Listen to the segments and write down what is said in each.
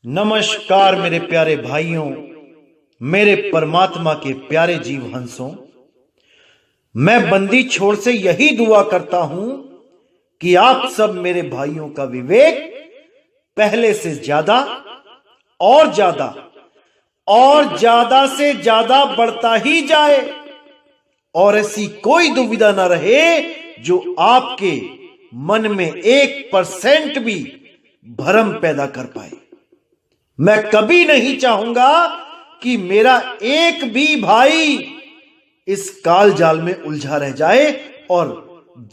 नमस्कार मेरे प्यारे भाइयों, मेरे परमात्मा के प्यारे जीव हंसों। मैं बंदी छोड़ से यही दुआ करता हूं कि आप सब मेरे भाइयों का विवेक पहले से ज्यादा और ज्यादा और ज्यादा से ज्यादा बढ़ता ही जाए और ऐसी कोई दुविधा ना रहे जो आपके मन में 1% भी भ्रम पैदा कर पाए। मैं कभी नहीं चाहूंगा कि मेरा एक भी भाई इस काल जाल में उलझा रह जाए और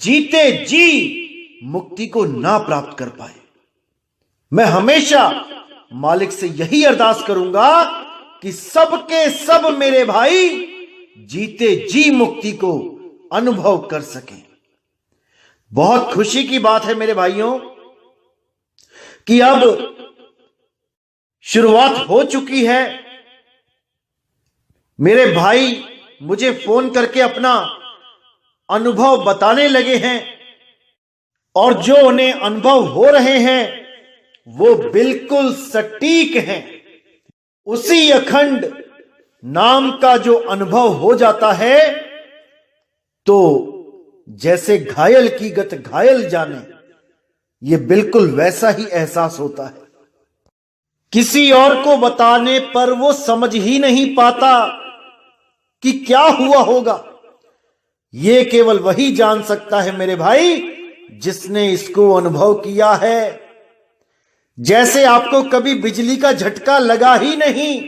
जीते जी मुक्ति को ना प्राप्त कर पाए। मैं हमेशा मालिक से यही अरदास करूंगा कि सबके सब मेरे भाई जीते जी मुक्ति को अनुभव कर सकें। बहुत खुशी की बात है मेरे भाइयों कि अब शुरुआत हो चुकी है। मेरे भाई मुझे फोन करके अपना अनुभव बताने लगे हैं और जो उन्हें अनुभव हो रहे हैं वो बिल्कुल सटीक हैं। उसी अखंड नाम का जो अनुभव हो जाता है तो जैसे घायल की गत घायल जाने, ये बिल्कुल वैसा ही एहसास होता है। किसी और को बताने पर वो समझ ही नहीं पाता कि क्या हुआ होगा। ये केवल वही जान सकता है मेरे भाई जिसने इसको अनुभव किया है। जैसे आपको कभी बिजली का झटका लगा ही नहीं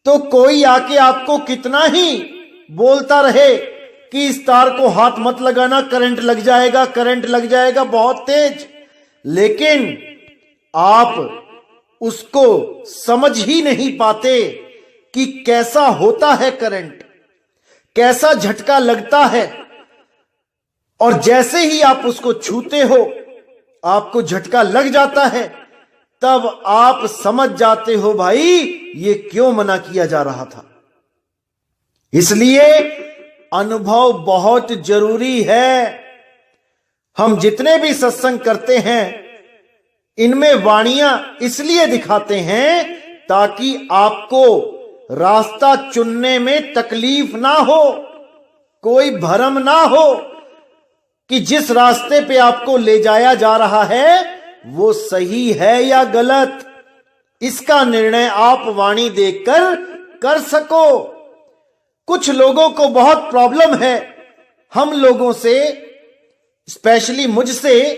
तो कोई आके आपको कितना ही बोलता रहे कि इस तार को हाथ मत लगाना, करंट लग जाएगा, करंट लग जाएगा बहुत तेज, लेकिन आप उसको समझ ही नहीं पाते कि कैसा होता है करंट, कैसा झटका लगता है। और जैसे ही आप उसको छूते हो, आपको झटका लग जाता है, तब आप समझ जाते हो भाई ये क्यों मना किया जा रहा था। इसलिए अनुभव बहुत जरूरी है। हम जितने भी सत्संग करते हैं इनमें वाणियां इसलिए दिखाते हैं ताकि आपको रास्ता चुनने में तकलीफ ना हो, कोई भ्रम ना हो कि जिस रास्ते पे आपको ले जाया जा रहा है वो सही है या गलत। इसका निर्णय आप वाणी देखकर कर सको। कुछ लोगों को बहुत प्रॉब्लम है हम लोगों से, स्पेशली मुझसे,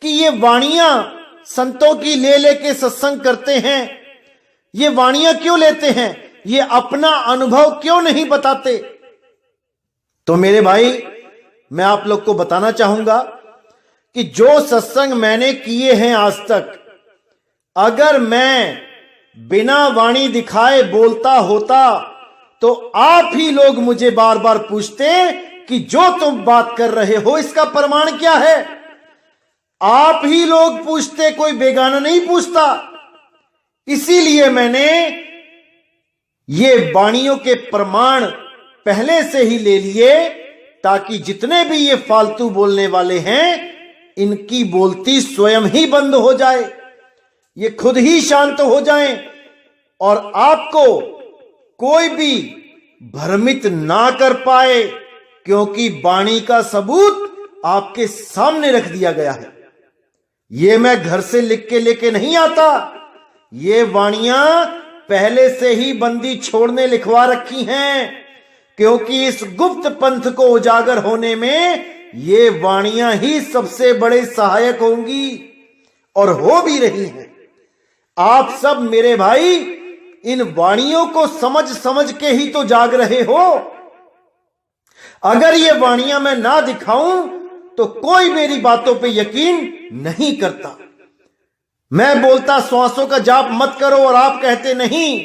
कि ये वाणियां संतों की ले लेके सत्संग करते हैं। ये वाणियां क्यों लेते हैं, ये अपना अनुभव क्यों नहीं बताते। तो मेरे भाई मैं आप लोग को बताना चाहूंगा कि जो सत्संग मैंने किए हैं आज तक, अगर मैं बिना वाणी दिखाए बोलता होता तो आप ही लोग मुझे बार बार पूछते कि जो तुम बात कर रहे हो इसका प्रमाण क्या है। आप ही लोग पूछते, कोई बेगाना नहीं पूछता। इसीलिए मैंने ये वाणियों के प्रमाण पहले से ही ले लिए ताकि जितने भी ये फालतू बोलने वाले हैं इनकी बोलती स्वयं ही बंद हो जाए, ये खुद ही शांत हो जाएं और आपको कोई भी भ्रमित ना कर पाए, क्योंकि वाणी का सबूत आपके सामने रख दिया गया है। ये मैं घर से लिख के लेके नहीं आता, ये वाणियां पहले से ही बंदी छोड़ने लिखवा रखी हैं, क्योंकि इस गुप्त पंथ को उजागर होने में ये वाणियां ही सबसे बड़े सहायक होंगी और हो भी रही हैं। आप सब मेरे भाई इन वाणियों को समझ समझ के ही तो जाग रहे हो। अगर ये वाणियां मैं ना दिखाऊं तो कोई मेरी बातों पे यकीन नहीं करता। मैं बोलता श्वासों का जाप मत करो और आप कहते नहीं।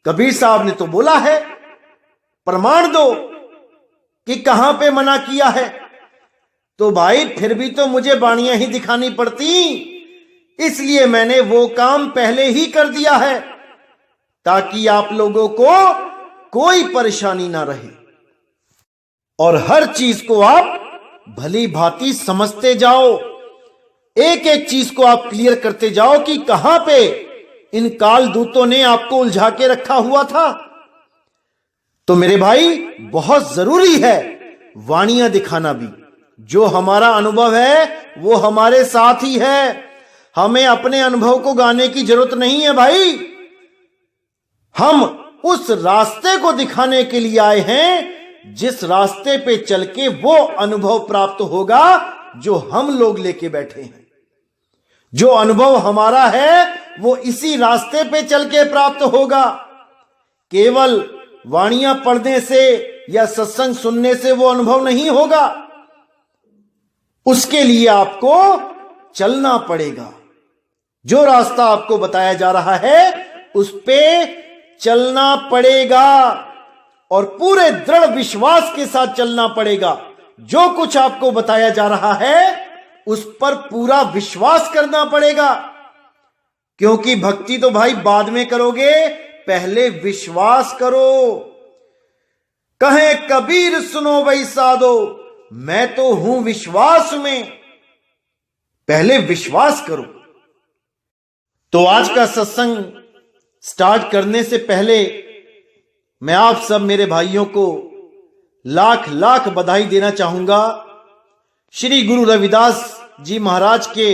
कबीर साहब ने तो बोला है, प्रमाण दो कि कहां पे मना किया है। तो भाई फिर भी तो मुझे वाणियां ही दिखानी पड़ती, इसलिए मैंने वो काम पहले ही कर दिया है ताकि आप लोगों को कोई परेशानी ना रहे और हर चीज को आप भली भांति समझते जाओ। एक एक चीज को आप क्लियर करते जाओ कि कहां पे इन काल दूतों ने आपको उलझा के रखा हुआ था। तो मेरे भाई बहुत जरूरी है वाणियां दिखाना भी। जो हमारा अनुभव है वो हमारे साथ ही है, हमें अपने अनुभव को गाने की जरूरत नहीं है भाई। हम उस रास्ते को दिखाने के लिए आए हैं जिस रास्ते पे चल के वो अनुभव प्राप्त होगा जो हम लोग लेके बैठे हैं। जो अनुभव हमारा है वो इसी रास्ते पे चल के प्राप्त होगा। केवल वाणियां पढ़ने से या सत्संग सुनने से वो अनुभव नहीं होगा, उसके लिए आपको चलना पड़ेगा। जो रास्ता आपको बताया जा रहा है उस पे चलना पड़ेगा और पूरे दृढ़ विश्वास के साथ चलना पड़ेगा। जो कुछ आपको बताया जा रहा है उस पर पूरा विश्वास करना पड़ेगा, क्योंकि भक्ति तो भाई बाद में करोगे, पहले विश्वास करो। कहे कबीर सुनो भाई साधो, मैं तो हूं विश्वास में, पहले विश्वास करो। तो आज का सत्संग स्टार्ट करने से पहले मैं आप सब मेरे भाइयों को लाख लाख बधाई देना चाहूंगा। श्री गुरु रविदास जी महाराज के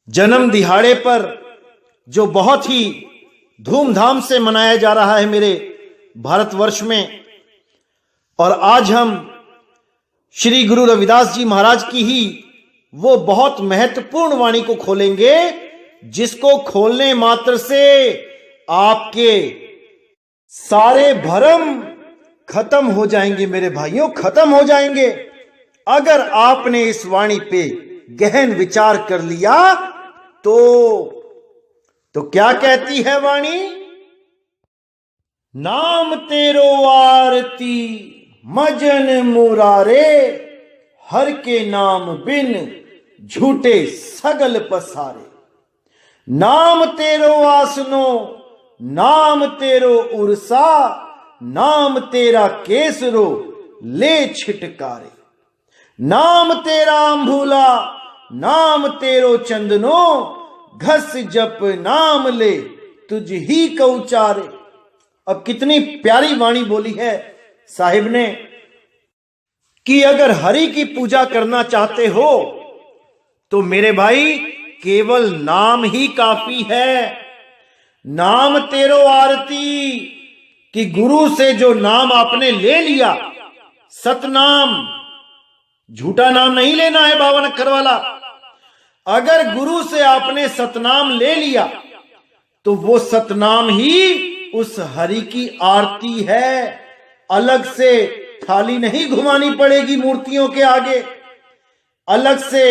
जन्म दिहाड़े पर जो बहुत ही धूमधाम से मनाया जा रहा है मेरे भारतवर्ष में, और आज हम श्री गुरु रविदास जी महाराज की ही वो बहुत महत्वपूर्ण वाणी को खोलेंगे जिसको खोलने मात्र से आपके सारे भ्रम खत्म हो जाएंगे मेरे भाइयों, खत्म हो जाएंगे। अगर आपने इस वाणी पे गहन विचार कर लिया तो क्या कहती है वाणी? नाम तेरो आरती मजन मुरारे, हर के नाम बिन झूठे सगल पसारे। नाम तेरो आसनो नाम तेरो उर्सा, नाम तेरा केसरो ले छिटकारे। नाम तेरा अंभूला नाम तेरो चंदनो, घस जप नाम ले तुझ ही को उचारे। अब कितनी प्यारी वाणी बोली है साहिब ने कि अगर हरि की पूजा करना चाहते हो तो मेरे भाई केवल नाम ही काफी है। नाम तेरो आरती, कि गुरु से जो नाम आपने ले लिया, सतनाम, झूठा नाम नहीं लेना है 52 अक्षर वाला। अगर गुरु से आपने सतनाम ले लिया तो वो सतनाम ही उस हरि की आरती है। अलग से थाली नहीं घुमानी पड़ेगी मूर्तियों के आगे, अलग से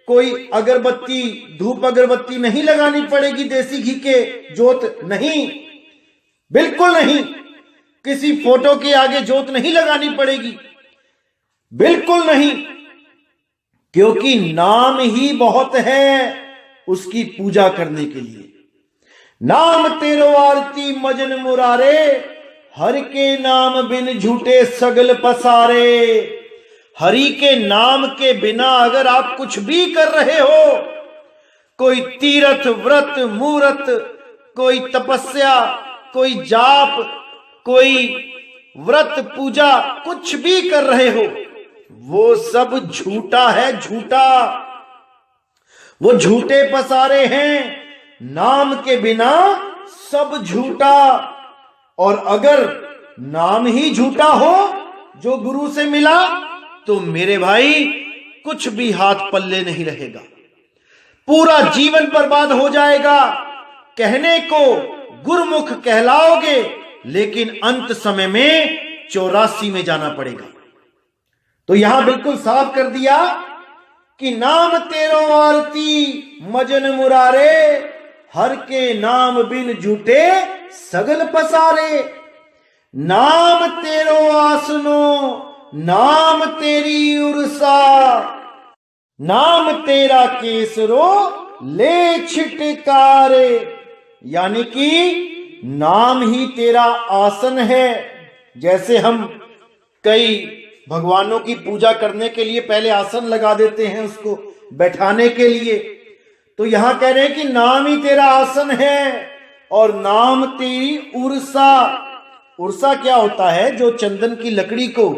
कोई अगरबत्ती धूप अगरबत्ती नहीं लगानी पड़ेगी, देसी घी के जोत नहीं, बिल्कुल नहीं। किसी फोटो के आगे जोत नहीं लगानी पड़ेगी, बिल्कुल नहीं, क्योंकि नाम ही बहुत है उसकी पूजा करने के लिए। नाम तेरो आरती मजन मुरारे, हर के नाम बिन झूठे सगल पसारे। हरि के नाम के बिना अगर आप कुछ भी कर रहे हो, कोई तीर्थ व्रत मूरत, कोई तपस्या, कोई जाप, कोई व्रत पूजा, कुछ भी कर रहे हो, वो सब झूठा है, झूठा। वो झूठे पसारे हैं, नाम के बिना सब झूठा। और अगर नाम ही झूठा हो जो गुरु से मिला तो मेरे भाई कुछ भी हाथ पल्ले नहीं रहेगा, पूरा जीवन बर्बाद हो जाएगा। कहने को गुरमुख कहलाओगे लेकिन अंत समय में 84 में जाना पड़ेगा। तो यहां बिल्कुल साफ कर दिया कि नाम तेरो आरती मजन मुरारे, हर के नाम बिन झूठे सगल पसारे। नाम तेरो आसनो नाम तेरी उर्सा, नाम तेरा केसरो ले छिटकारे। यानी कि नाम ही तेरा आसन है। जैसे हम कई भगवानों की पूजा करने के लिए पहले आसन लगा देते हैं उसको बैठाने के लिए, तो यहां कह रहे हैं कि नाम ही तेरा आसन है और नाम तेरी उर्सा। उर्सा क्या होता है? जो चंदन की लकड़ी को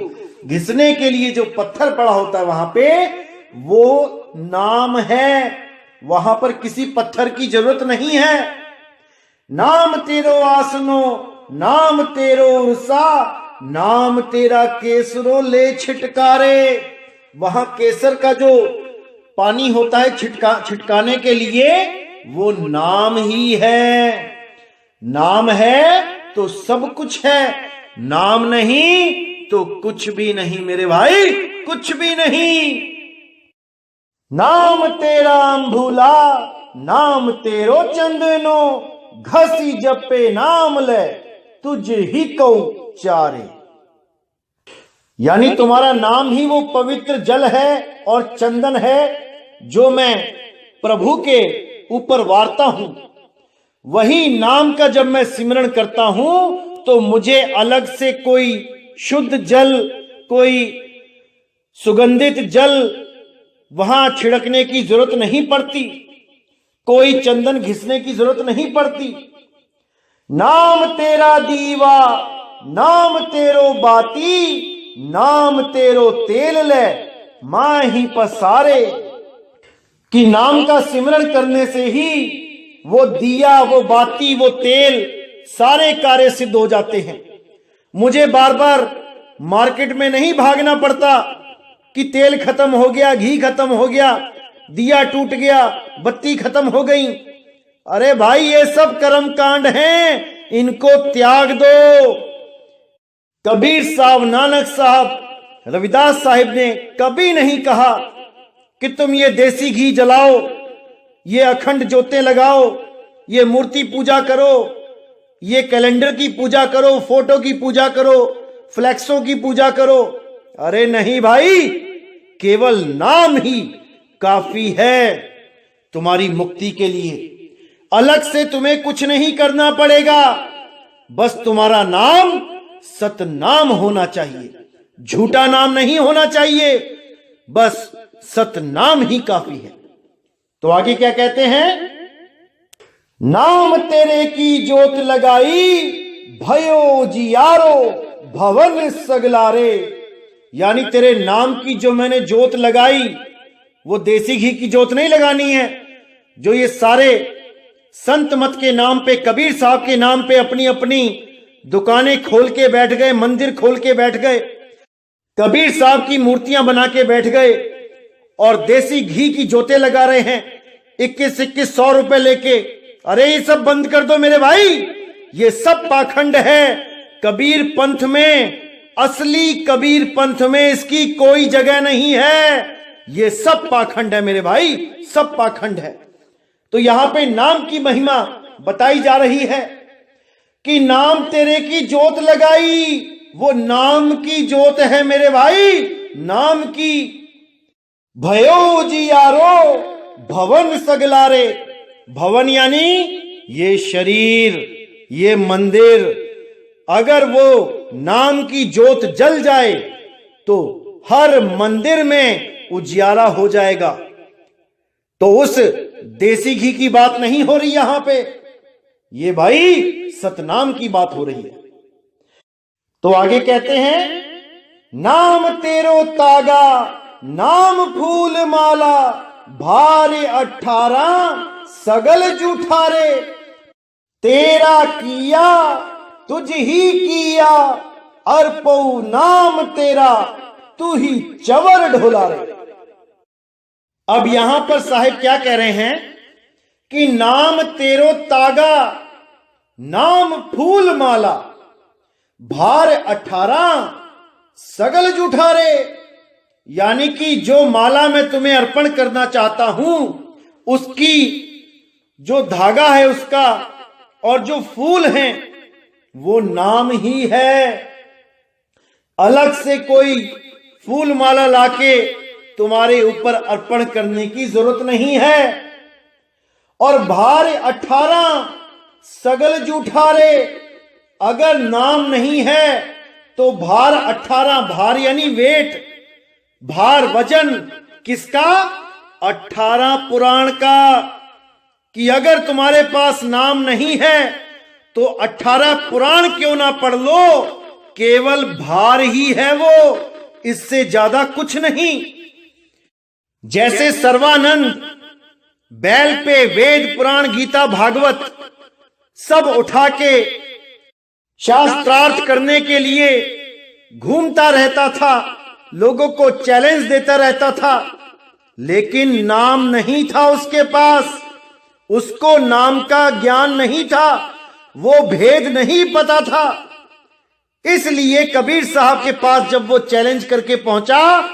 घिसने के लिए जो पत्थर पड़ा होता है वहां पे, वो नाम है। वहां पर किसी पत्थर की जरूरत नहीं है। नाम तेरो आसनो, नाम तेरो उर्सा, नाम तेरा केसरो ले छिटकारे। वहां केसर का जो पानी होता है छिटकाने के लिए, वो नाम ही है। नाम है तो सब कुछ है, नाम नहीं तो कुछ भी नहीं मेरे भाई, कुछ भी नहीं। नाम तेरा अंभूला, नाम तेरो चंदनो, घसी जपे नाम ले, तुझ ही को चारे। यानी तुम्हारा नाम ही वो पवित्र जल है और चंदन है जो मैं प्रभु के ऊपर वारता हूं। वही नाम का जब मैं सिमरण करता हूं तो मुझे अलग से कोई शुद्ध जल, कोई सुगंधित जल वहां छिड़कने की जरूरत नहीं पड़ती, कोई चंदन घिसने की जरूरत नहीं पड़ती। नाम तेरा दीवा, नाम तेरो बाती, नाम तेरो तेल ले माही पसारे। कि नाम का सिमरण करने से ही वो दिया, वो बाती, वो तेल सारे कार्य सिद्ध हो जाते हैं। मुझे बार बार मार्केट में नहीं भागना पड़ता कि तेल खत्म हो गया, घी खत्म हो गया, दिया टूट गया, बत्ती खत्म हो गई। अरे भाई, ये सब कर्म कांड हैं, इनको त्याग दो। कबीर साहब, नानक साहब, रविदास साहिब ने कभी नहीं कहा कि तुम ये देसी घी जलाओ, ये अखंड जोतें लगाओ, ये मूर्ति पूजा करो, ये कैलेंडर की पूजा करो, फोटो की पूजा करो, फ्लैक्सों की पूजा करो। अरे नहीं भाई, केवल नाम ही काफी है तुम्हारी मुक्ति के लिए। अलग से तुम्हें कुछ नहीं करना पड़ेगा, बस तुम्हारा नाम सतनाम होना चाहिए, झूठा नाम नहीं होना चाहिए, बस सतनाम ही काफी है। तो आगे क्या कहते हैं? नाम तेरे की जोत लगाई, भयो जियारो भवन सगलारे। यानी तेरे नाम की जो मैंने जोत लगाई, वो देसी घी की जोत नहीं लगानी है जो ये सारे संत मत के नाम पे, कबीर साहब के नाम पे अपनी अपनी दुकानें खोल के बैठ गए, मंदिर खोल के बैठ गए, कबीर साहब की मूर्तियां बना के बैठ गए और देसी घी की जोतें लगा रहे हैं 21-2100 रुपए लेके। अरे ये सब बंद कर दो मेरे भाई, ये सब पाखंड है। कबीर पंथ में, असली कबीर पंथ में इसकी कोई जगह नहीं है। ये सब पाखंड है मेरे भाई, सब पाखंड है। तो यहां पे नाम की महिमा बताई जा रही है कि नाम तेरे की जोत लगाई, वो नाम की जोत है मेरे भाई, नाम की। भयो जियारो भवन सगलारे। भवन यानी ये शरीर, ये मंदिर, अगर वो नाम की जोत जल जाए तो हर मंदिर में उजियारा हो जाएगा। तो उस देसी घी की बात नहीं हो रही यहां पे, ये भाई सतनाम की बात हो रही है। तो आगे कहते हैं, नाम तेरो तागा, नाम फूल माला, भारे 18 सगल जूठारे। तेरा किया तुझ ही किया, अर्पो नाम तेरा तू ही चवर ढोलारे। अब यहां पर साहिब क्या कह रहे हैं कि नाम तेरो तागा, नाम फूल माला, भार 18 सगल जूठारे। यानी कि जो माला मैं तुम्हें अर्पण करना चाहता हूं, उसकी जो धागा है उसका और जो फूल हैं वो नाम ही है। अलग से कोई फूल माला लाके तुम्हारे ऊपर अर्पण करने की जरूरत नहीं है। और भार 18 सगल जूठारे, अगर नाम नहीं है तो भार 18, भार यानी वेट, भार वजन किसका? 18 पुराण का, कि अगर तुम्हारे पास नाम नहीं है तो 18 पुराण क्यों ना पढ़ लो, केवल भार ही है वो, इससे ज्यादा कुछ नहीं। जैसे सर्वानंद बैल पे वेद पुराण गीता भागवत सब उठा के शास्त्रार्थ करने के लिए घूमता रहता था, लोगों को चैलेंज देता रहता था, लेकिन नाम नहीं था उसके पास, उसको नाम का ज्ञान नहीं था, वो भेद नहीं पता था। इसलिए कबीर साहब के पास जब वो चैलेंज करके पहुंचा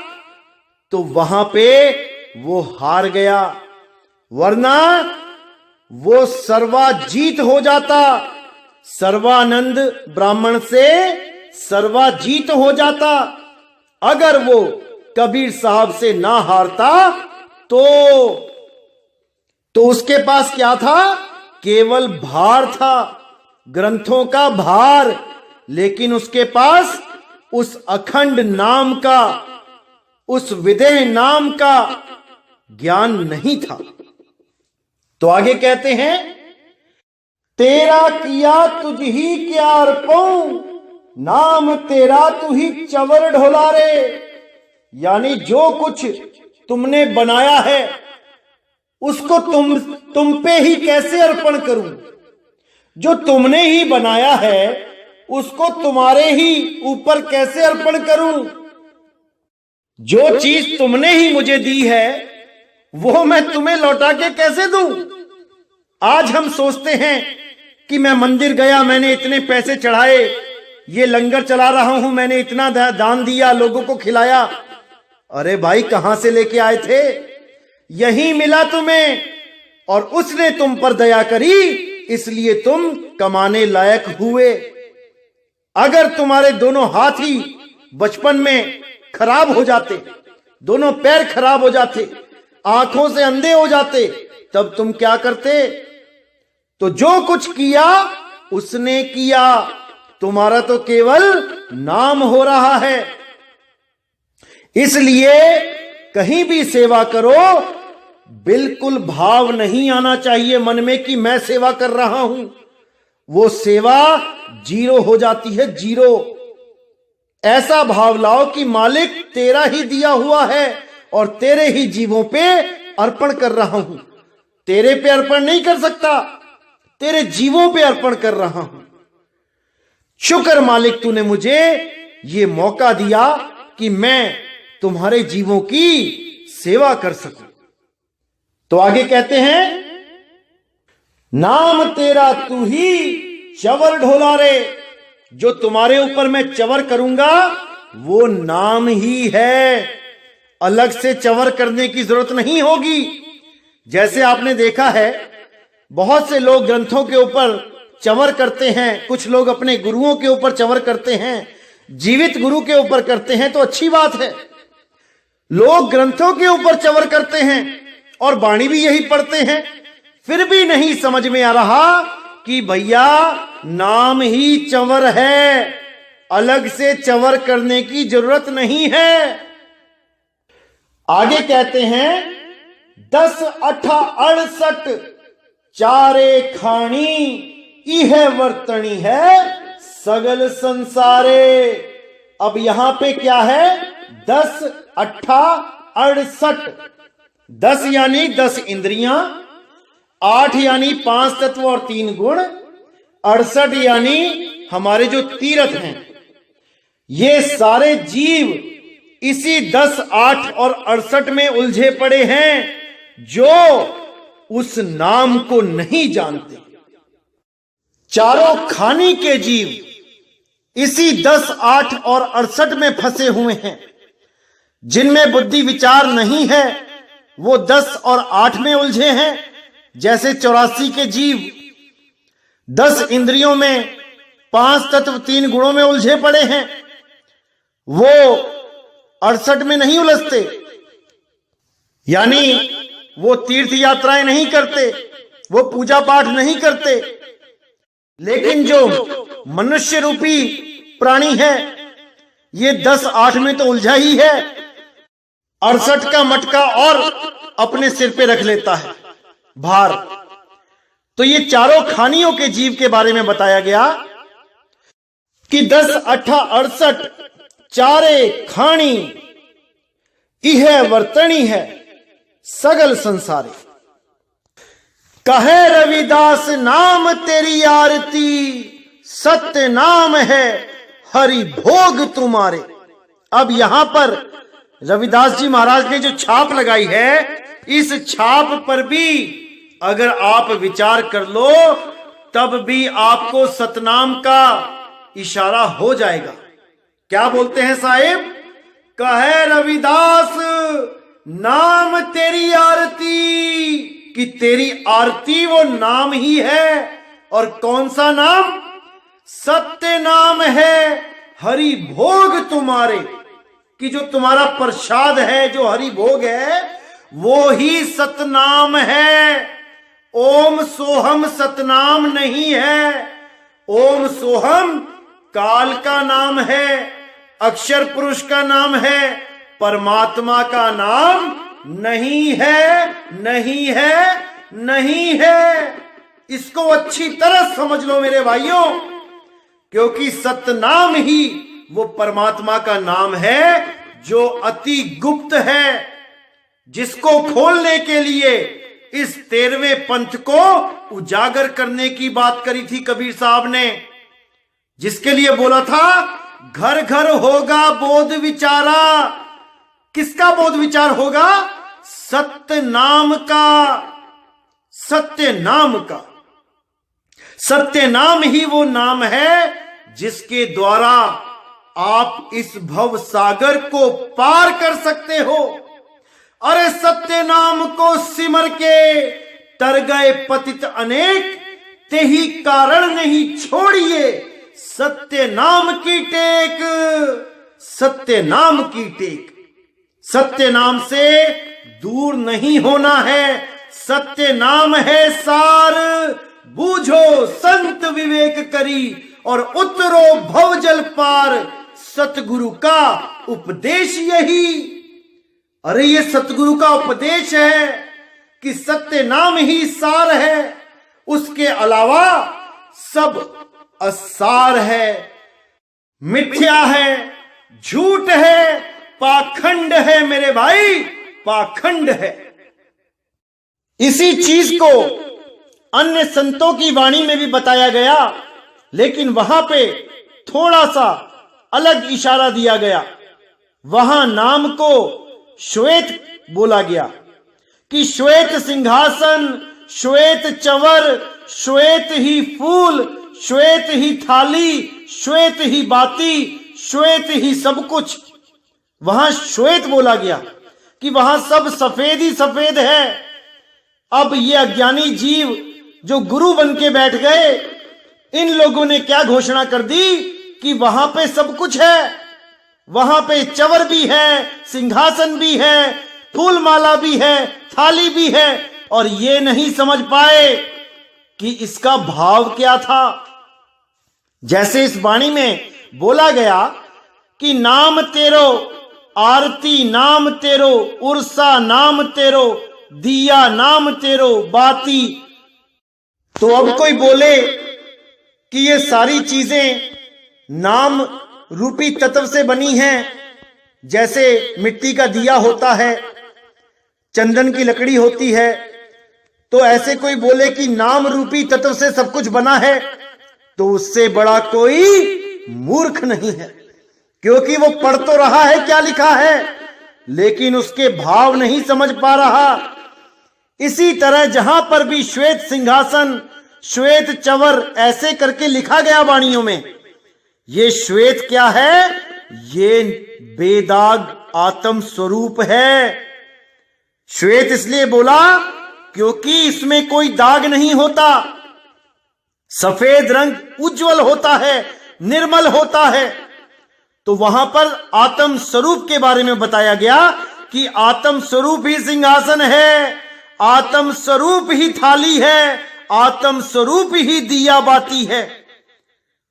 तो वहां पे वो हार गया, वरना वो सर्वाजीत हो जाता, सर्वानंद ब्राह्मण से सर्वाजीत हो जाता। अगर वो कबीर साहब से ना हारता तो उसके पास क्या था? केवल भार था, ग्रंथों का भार, लेकिन उसके पास उस अखंड नाम का, उस विदेह नाम का ज्ञान नहीं था। तो आगे कहते हैं, तेरा किया तुझ ही क्या अर्पऊं, नाम तेरा तू ही चवर ढोला रे। यानी जो कुछ तुमने बनाया है उसको तुम पे ही कैसे अर्पण करूं? जो तुमने ही बनाया है उसको तुम्हारे ही ऊपर कैसे अर्पण करूं? जो चीज तुमने ही मुझे दी है वो मैं तुम्हें लौटा के कैसे दूं? आज हम सोचते हैं कि मैं मंदिर गया, मैंने इतने पैसे चढ़ाए, ये लंगर चला रहा हूं, मैंने इतना दान दिया, लोगों को खिलाया। अरे भाई, कहां से लेके आए थे? यही मिला तुम्हें, और उसने तुम पर दया करी, इसलिए तुम कमाने लायक हुए। अगर तुम्हारे दोनों हाथ ही बचपन में खराब हो जाते, दोनों पैर खराब हो जाते, आंखों से अंधे हो जाते, तब तुम क्या करते? तो जो कुछ किया उसने किया, तुम्हारा तो केवल नाम हो रहा है। इसलिए कहीं भी सेवा करो, बिल्कुल भाव नहीं आना चाहिए मन में कि मैं सेवा कर रहा हूं। वो सेवा जीरो हो जाती है, जीरो। ऐसा भाव लाओ कि मालिक तेरा ही दिया हुआ है और तेरे ही जीवों पे अर्पण कर रहा हूं। तेरे पे अर्पण नहीं कर सकता, तेरे जीवों पे अर्पण कर रहा हूं। शुक्र मालिक, तूने मुझे ये मौका दिया कि मैं तुम्हारे जीवों की सेवा कर सकूं। तो आगे कहते हैं, नाम तेरा तू ही चवर ढोला रे। जो तुम्हारे ऊपर मैं चवर करूंगा वो नाम ही है, अलग से चवर करने की जरूरत नहीं होगी। जैसे आपने देखा है, बहुत से लोग ग्रंथों के ऊपर चवर करते हैं, कुछ लोग अपने गुरुओं के ऊपर चवर करते हैं, जीवित गुरु के ऊपर करते हैं, तो अच्छी बात है। लोग ग्रंथों के ऊपर चवर करते हैं और बाणी भी यही पढ़ते हैं, फिर भी नहीं समझ में आ रहा कि भैया नाम ही चवर है, अलग से चवर करने की जरूरत नहीं है। आगे कहते हैं, 10 8 68 चारे खानी इह वर्तनी है सगल संसारे। अब यहां पे क्या है? 10 8 68। 10 यानी 10 इंद्रियां, 8 यानी 5 तत्व और 3 गुण, 68 यानी हमारे जो तीर्थ हैं। ये सारे जीव इसी 10 8 और 68 में उलझे पड़े हैं, जो उस नाम को नहीं जानते। चारों खानी के जीव इसी 10 8 और 68 में फंसे हुए हैं। जिनमें बुद्धि विचार नहीं है वो 10 और 8 में उलझे हैं। जैसे 84 के जीव 10 इंद्रियों में, 5 तत्व 3 गुणों में उलझे पड़े हैं, वो 68 में नहीं उलझते। यानी वो तीर्थ यात्राएं नहीं करते, वो पूजा पाठ नहीं करते। लेकिन जो मनुष्य रूपी प्राणी है, ये 10 8 में तो उलझा ही है, 68 का मटका और अपने सिर पे रख लेता है भार। तो ये चारों खानियों के जीव के बारे में बताया गया कि 10 8 68 चारे खानी इह वर्तनी है सगल संसारे। कहे रविदास नाम तेरी आरती सत्य नाम है हरि भोग तुम्हारे। अब यहां पर रविदास जी महाराज ने जो छाप लगाई है, इस छाप पर भी अगर आप विचार कर लो तब भी आपको सतनाम का इशारा हो जाएगा। क्या बोलते हैं साहिब? कहे रविदास नाम तेरी आरती, कि तेरी आरती वो नाम ही है। और कौन सा नाम? सत्य नाम है हरि भोग तुम्हारे, कि जो तुम्हारा प्रसाद है, जो हरि भोग है, वो ही सतनाम है। ओम सोहम सतनाम नहीं है। ओम सोहम काल का नाम है, अक्षर पुरुष का नाम है, परमात्मा का नाम नहीं है, नहीं है, नहीं है। इसको अच्छी तरह समझ लो मेरे भाइयों, क्योंकि सतनाम ही वो परमात्मा का नाम है जो अति गुप्त है, जिसको खोलने के लिए इस 13वें पंथ को उजागर करने की बात करी थी कबीर साहब ने, जिसके लिए बोला था घर घर होगा बोध विचारा। किसका बोध विचार होगा? सत्य नाम का, सत्य नाम का। सत्य नाम ही वो नाम है जिसके द्वारा आप इस भव सागर को पार कर सकते हो। अरे सत्य नाम को सिमर के तर गए पतित अनेक, ते ही कारण नहीं छोड़िए सत्य नाम की टेक, सत्य नाम की टेक। सत्य नाम से दूर नहीं होना है, सत्य नाम है सार। बूझो संत विवेक करी और उतरो भवजल पार, सतगुरु का उपदेश यही। अरे ये सतगुरु का उपदेश है कि सत्य नाम ही सार है, उसके अलावा सब असार है, मिथ्या है, झूठ है, पाखंड है मेरे भाई, पाखंड है। इसी चीज को अन्य संतों की वाणी में भी बताया गया, लेकिन वहां पे थोड़ा सा अलग इशारा दिया गया। वहां नाम को श्वेत बोला गया कि श्वेत सिंहासन, श्वेत चवर, श्वेत ही फूल, श्वेत ही थाली, श्वेत ही बाती, श्वेत ही सब कुछ। वहां श्वेत बोला गया कि वहां सब सफेद ही सफेद है। अब ये अज्ञानी जीव जो गुरु बन के बैठ गए, इन लोगों ने क्या घोषणा कर दी कि वहां पे सब कुछ है, वहां पे चवर भी है, सिंहासन भी है, फूल माला भी है, थाली भी है, और ये नहीं समझ पाए कि इसका भाव क्या था। जैसे इस वाणी में बोला गया कि नाम तेरो आरती, नाम तेरो उर्सा, नाम तेरो दिया, नाम तेरो बाती। तो अब कोई बोले कि ये सारी चीजें नाम रूपी तत्व से बनी हैं, जैसे मिट्टी का दिया होता है, चंदन की लकड़ी होती है, तो ऐसे कोई बोले कि नाम रूपी तत्व से सब कुछ बना है, तो उससे बड़ा कोई मूर्ख नहीं है, क्योंकि वो पढ़ तो रहा है क्या लिखा है, लेकिन उसके भाव नहीं समझ पा रहा। इसी तरह जहां पर भी श्वेत सिंहासन, श्वेत चवर ऐसे करके लिखा गया वाणियों में, ये श्वेत क्या है? ये बेदाग आत्म स्वरूप है। श्वेत इसलिए बोला क्योंकि इसमें कोई दाग नहीं होता, सफेद रंग उज्जवल होता है, निर्मल होता है। तो वहां पर आत्म स्वरूप के बारे में बताया गया कि आत्म स्वरूप ही सिंहासन है, आत्म स्वरूप ही थाली है, आत्म स्वरूप ही दिया बाती है।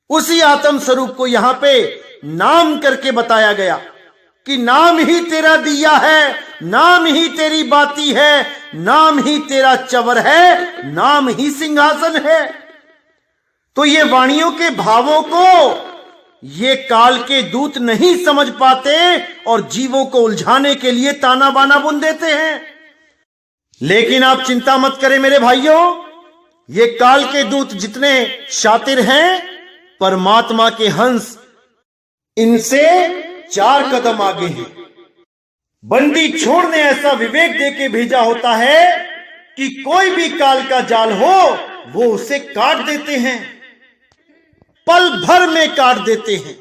उसी आत्म स्वरूप को यहां पे नाम करके बताया गया। कि नाम ही तेरा दिया है, नाम ही तेरी बाती है, नाम ही तेरा चवर है, नाम ही सिंहासन है। तो ये वाणियों के भावों को ये काल के दूत नहीं समझ पाते और जीवों को उलझाने के लिए ताना बाना बुन देते हैं। लेकिन आप चिंता मत करें मेरे भाइयों, ये काल के दूत जितने शातिर हैं, परमात्मा के हंस इनसे 4 कदम आगे हैं। बंदी छोड़ ने ऐसा विवेक देके भेजा होता है कि कोई भी काल का जाल हो वो उसे काट देते हैं, पल भर में काट देते हैं,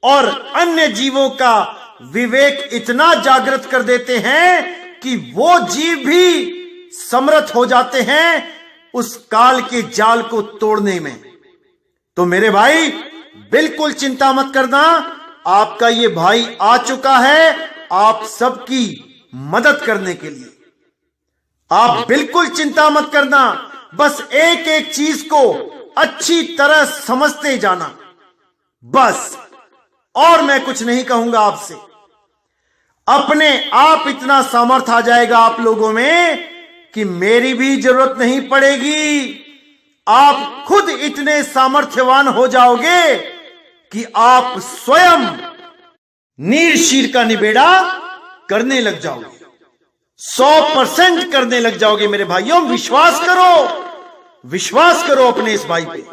और अन्य जीवों का विवेक इतना जागृत कर देते हैं कि वो जीव भी समर्थ हो जाते हैं उस काल के जाल को तोड़ने में। तो मेरे भाई बिल्कुल चिंता मत करना, आपका ये भाई आ चुका है आप सबकी मदद करने के लिए। आप बिल्कुल चिंता मत करना, बस एक एक चीज को अच्छी तरह समझते जाना, बस। और मैं कुछ नहीं कहूंगा आपसे। अपने आप इतना सामर्थ्य आ जाएगा आप लोगों में कि मेरी भी जरूरत नहीं पड़ेगी। आप खुद इतने सामर्थ्यवान हो जाओगे कि आप स्वयं नीर शीर का निबेड़ा करने लग जाओगे, 100% करने लग जाओगे मेरे भाइयों। विश्वास करो, विश्वास करो अपने इस भाई पे।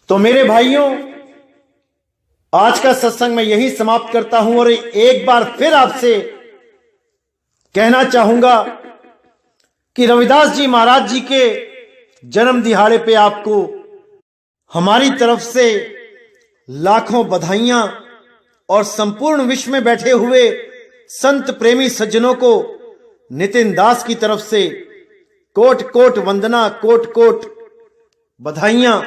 तो मेरे भाइयों, आज का सत्संग मैं यही समाप्त करता हूं और एक बार फिर आपसे कहना चाहूंगा कि रविदास जी महाराज जी के जन्म दिहाड़े पे आपको हमारी तरफ से लाखों बधाइयां और संपूर्ण विश्व में बैठे हुए संत प्रेमी सज्जनों को नितिन दास की तरफ से कोट कोट वंदना, कोट कोट बधाइयां।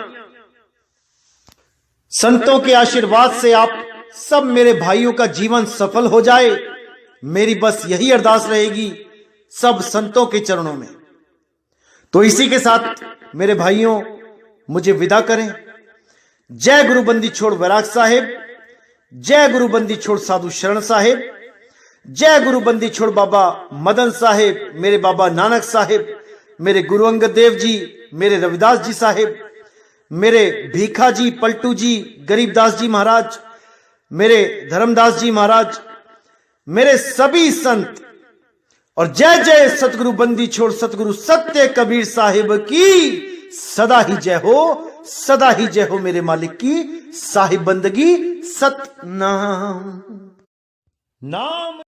संतों के आशीर्वाद से आप सब मेरे भाइयों का जीवन सफल हो जाए, मेरी बस यही अरदास रहेगी सब संतों के चरणों में। तो इसी के साथ मेरे भाइयों मुझे विदा करें। जय गुरु बंदी छोड़ वैराग साहिब, जय गुरु बंदी छोड़ साधु शरण साहिब, जय गुरु बंदी छोड़ बाबा मदन साहिब, मेरे बाबा नानक साहिब, मेरे गुरु अंगद देव जी, मेरे रविदास जी साहिब, मेरे भीखा जी, पलटू जी, गरीबदास जी महाराज, मेरे धर्मदास जी महाराज, मेरे सभी संत, और जय जय सतगुरु बंदी छोड़ सतगुरु सत्य कबीर साहिब की सदा ही जय हो, सदा ही जय हो मेरे मालिक की साहिब बंदगी सतनाम। नाम